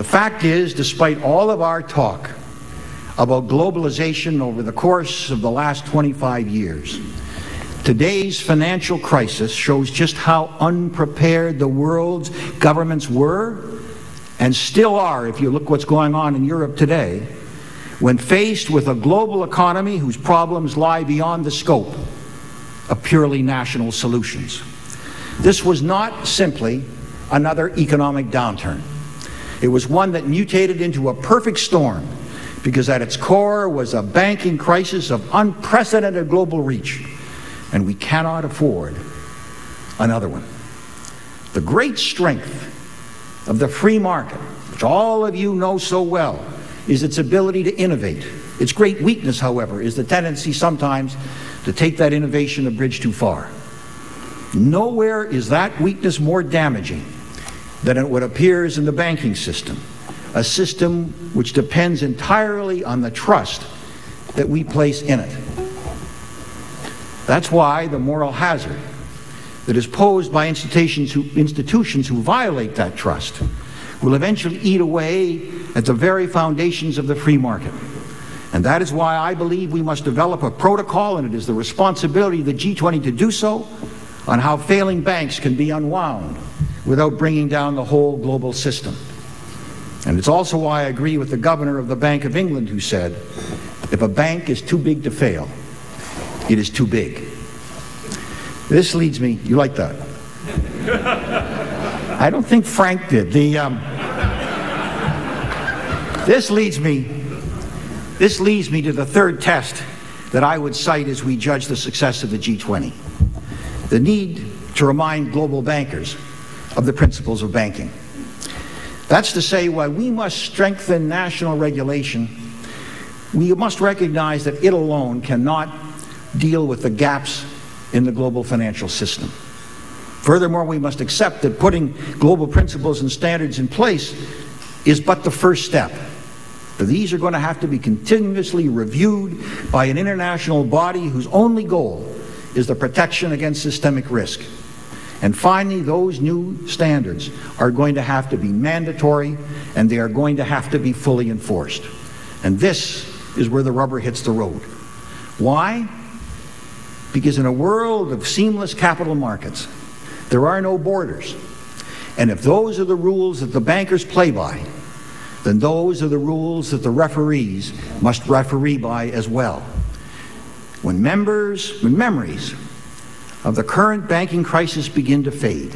The fact is, despite all of our talk about globalization over the course of the last 25 years, today's financial crisis shows just how unprepared the world's governments were and still are, if you look what's going on in Europe today, when faced with a global economy whose problems lie beyond the scope of purely national solutions. This was not simply another economic downturn. It was one that mutated into a perfect storm because at its core was a banking crisis of unprecedented global reach, and we cannot afford another one. The great strength of the free market, which all of you know so well, is its ability to innovate. Its great weakness, however, is the tendency sometimes to take that innovation a bridge too far. Nowhere is that weakness more damaging than it what appears in the banking system, a system which depends entirely on the trust that we place in it. That's why the moral hazard that is posed by institutions who violate that trust will eventually eat away at the very foundations of the free market. And that is why I believe we must develop a protocol, and it is the responsibility of the G20 to do so, on how failing banks can be unwound without bringing down the whole global system. And it's also why I agree with the governor of the Bank of England who said, if a bank is too big to fail, it is too big. This leads me, you like that? I don't think Frank did. This leads me to the third test that I would cite as we judge the success of the G20. The need to remind global bankers of the principles of banking. That's to say, while we must strengthen national regulation, we must recognize that it alone cannot deal with the gaps in the global financial system. Furthermore, we must accept that putting global principles and standards in place is but the first step. But these are going to have to be continuously reviewed by an international body whose only goal is the protection against systemic risk. And finally, those new standards are going to have to be mandatory, and they are going to have to be fully enforced. And this is where the rubber hits the road. Why? Because in a world of seamless capital markets, there are no borders. And if those are the rules that the bankers play by, then those are the rules that the referees must referee by as well. When memories of the current banking crisis begin to fade,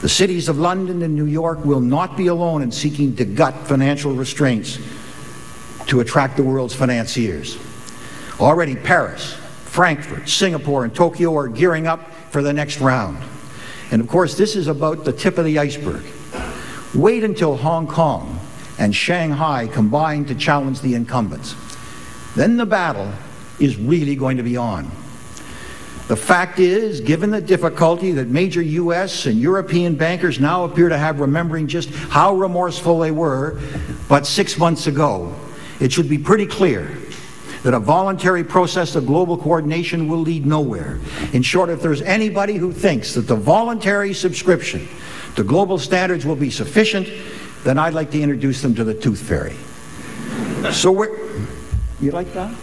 the cities of London and New York will not be alone in seeking to gut financial restraints to attract the world's financiers. Already Paris, Frankfurt, Singapore, and Tokyo are gearing up for the next round. And of course, this is about the tip of the iceberg. Wait until Hong Kong and Shanghai combine to challenge the incumbents. Then the battle is really going to be on. The fact is, given the difficulty that major US and European bankers now appear to have remembering just how remorseful they were but 6 months ago, it should be pretty clear that a voluntary process of global coordination will lead nowhere. In short, if there's anybody who thinks that the voluntary subscription to global standards will be sufficient, then I'd like to introduce them to the Tooth Fairy. So you like that?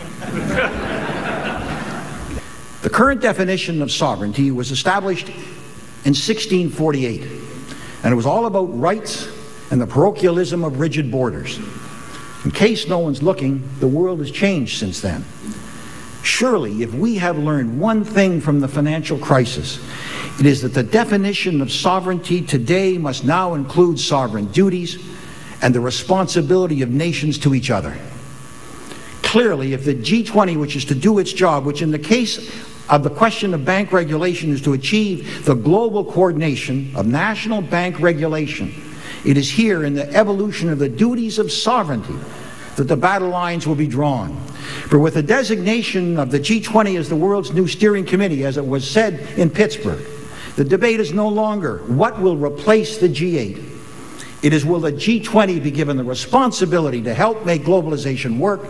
The current definition of sovereignty was established in 1648, and it was all about rights and the parochialism of rigid borders. In case no one's looking, the world has changed since then. Surely, if we have learned one thing from the financial crisis, it is that the definition of sovereignty today must now include sovereign duties and the responsibility of nations to each other. Clearly, if the G20, which is to do its job, which in the case of the question of bank regulation is to achieve the global coordination of national bank regulation, it is here in the evolution of the duties of sovereignty that the battle lines will be drawn. For with the designation of the G20 as the world's new steering committee, as it was said in Pittsburgh, the debate is no longer what will replace the G8. It is, will the G20 be given the responsibility to help make globalization work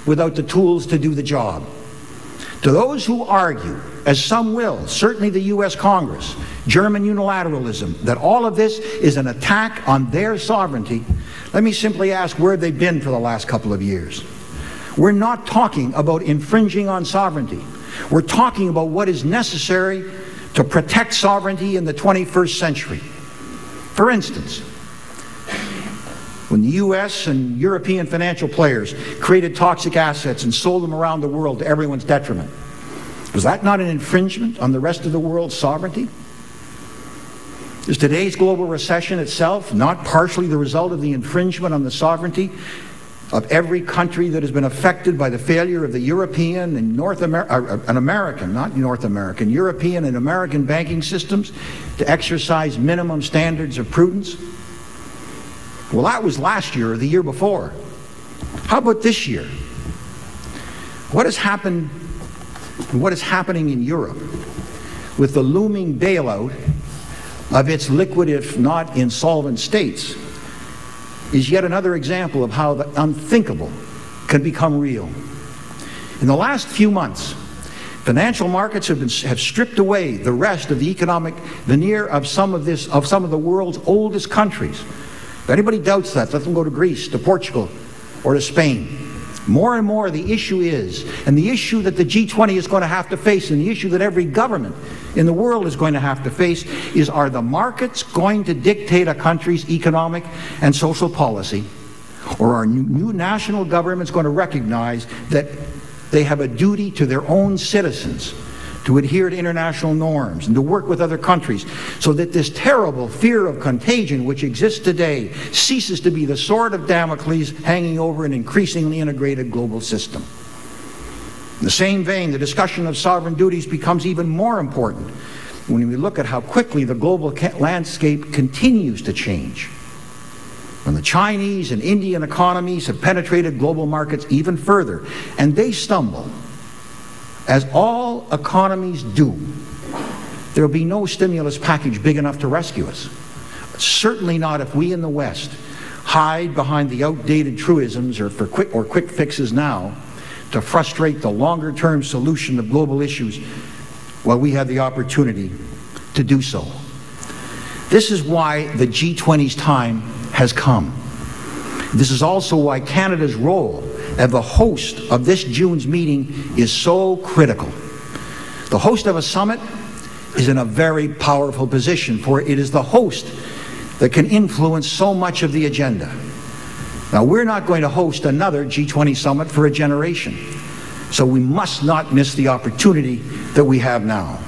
without the tools to do the job? To those who argue, as some will, certainly the U.S. Congress, German unilateralism, that all of this is an attack on their sovereignty, let me simply ask where they've been for the last couple of years. We're not talking about infringing on sovereignty. We're talking about what is necessary to protect sovereignty in the 21st century. For instance, when the U.S. and European financial players created toxic assets and sold them around the world to everyone's detriment, was that not an infringement on the rest of the world's sovereignty? Is today's global recession itself not partially the result of the infringement on the sovereignty of every country that has been affected by the failure of the European and European and American banking systems to exercise minimum standards of prudence? Well, that was last year or the year before. How about this year? What has happened, and what is happening in Europe with the looming bailout of its liquid, if not insolvent, states is yet another example of how the unthinkable can become real. In the last few months, financial markets have stripped away the rest of the economic veneer of some of the world's oldest countries. If anybody doubts that, let them go to Greece, to Portugal, or to Spain. More and more the issue is, and the issue that the G20 is going to have to face, and the issue that every government in the world is going to have to face, is are the markets going to dictate a country's economic and social policy, or are new national governments going to recognize that they have a duty to their own citizens to adhere to international norms and to work with other countries so that this terrible fear of contagion which exists today ceases to be the sword of Damocles hanging over an increasingly integrated global system. In the same vein, the discussion of sovereign duties becomes even more important when we look at how quickly the global landscape continues to change. When the Chinese and Indian economies have penetrated global markets even further, and they stumble, as all economies do, there will be no stimulus package big enough to rescue us. Certainly not if we in the West hide behind the outdated truisms or quick fixes now to frustrate the longer-term solution of global issues while we have the opportunity to do so. This is why the G20's time has come. This is also why Canada's role as the host of this June's meeting is so critical. The host of a summit is in a very powerful position, for it is the host that can influence so much of the agenda. Now, we're not going to host another G20 summit for a generation, so we must not miss the opportunity that we have now.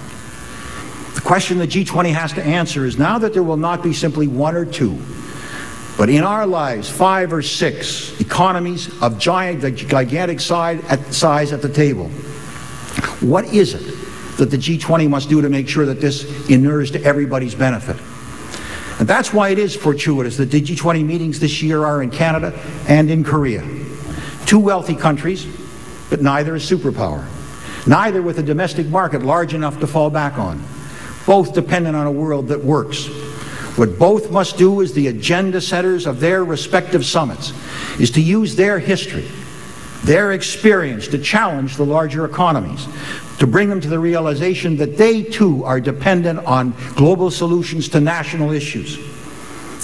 The question the G20 has to answer is, now that there will not be simply one or two, but in our lives, 5 or 6 economies of gigantic size at the table, what is it that the G20 must do to make sure that this inures to everybody's benefit? And that's why it is fortuitous that the G20 meetings this year are in Canada and in Korea. 2 wealthy countries, but neither a superpower. Neither with a domestic market large enough to fall back on. Both dependent on a world that works. What both must do as the agenda setters of their respective summits is to use their history, their experience to challenge the larger economies, to bring them to the realization that they too are dependent on global solutions to national issues.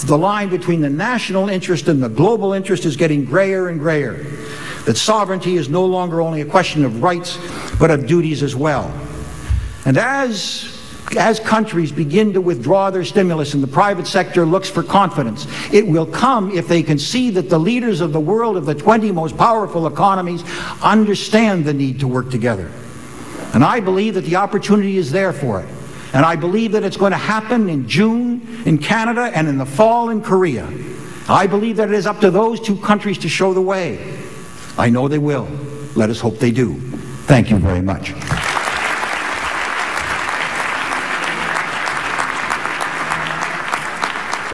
The line between the national interest and the global interest is getting grayer and grayer. That sovereignty is no longer only a question of rights, but of duties as well. And as countries begin to withdraw their stimulus and the private sector looks for confidence, it will come if they can see that the leaders of the world, of the 20 most powerful economies, understand the need to work together. And I believe that the opportunity is there for it. And I believe that it's going to happen in June in Canada and in the fall in Korea. I believe that it is up to those 2 countries to show the way. I know they will. Let us hope they do. Thank you very much.